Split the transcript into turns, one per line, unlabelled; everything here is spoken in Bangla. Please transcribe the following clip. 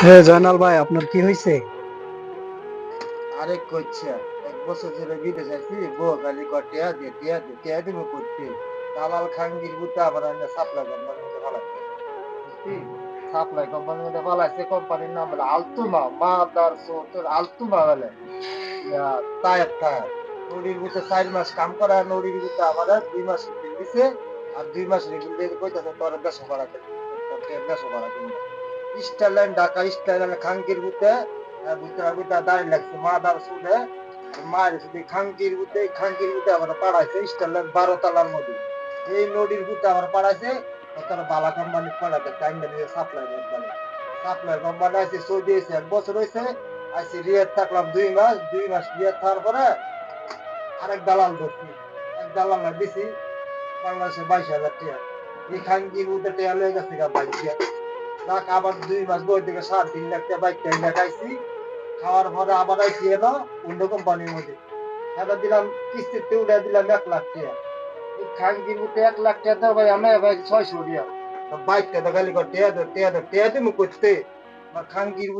হ্যাঁ জয়নাল ভাই, আপনার কি হয়েছে?
আরে কইছে 1 বছর ধরে বিদেশ আছি, বউ খালি টিয়া দে টিয়া দে টিয়া দিমু করতে দালাল খাঙ্গির বুতা আবার আইনা সাপ্লাই কোম্পানির মধ্যে ফালাইছে। বুঝছি? সাপ্লাই কোম্পানির মধ্যে ফালাইছে, কোম্পানির নাম বলে আলতুমা মাদার তোর আলতুমা বলে টায়ার টায়ার। নদীর বুতে 4 মাস কাম করা, নদীর বুতে আমার 2 মাস রিফিল দিছে। আর 2 মাস রিফিল দিয়ে কইতাছে তোর দেশ ভাড়া দেবো, তোর দেশ ভাড়া দিব না। স্টাইল ঢাকা স্টাইল খাঙ্গির বুতে বুতে বুতে দাঁড়িয়ে লাগছে মাদার সুদে মায়ের শুধু খাঙ্কির বুতে আমার পাড়াইছে স্টাইল 12 তলার মধ্যে। এই নদীর বুতে আমার পাড়াইছে, তার বালা কোম্পানি পাড়াতে টাইম দিয়ে সাপ্লাই কোম্পানি। সাপ্লাই কোম্পানি আছে সৌদি এসে 1 বছর হয়েছে। আইসি রিয়াদ থাকলাম 2 মাস, 2 মাস রিয়াদ থাকার পরে আরেক দালাল ধরছি। এক দালাল দিছি বাংলাদেশে 22,000 টাকা। এই খাঙ্কির বুতে টেয়া লয়ে গেছে গা বাইক দিয়ে। যাক আবার 2 মাস বই থেকে 3.5 লাখ টাকা বাইক টাইম খাইছি। খাওয়ার পরে আবার আইসি এলো অন্য কোম্পানির মধ্যে। এটা দিলাম কিস্তিতে উঠে দিলাম 1 লাখ টাকা। এই খাঙ্কির মধ্যে 1 লাখ টাকা দেওয়া ভাই আমি ভাই 600 টাকা। বাইকটা তো খালি টেয়া দে টেয়া দে টেয়া দিমু করতে খাঙ্কির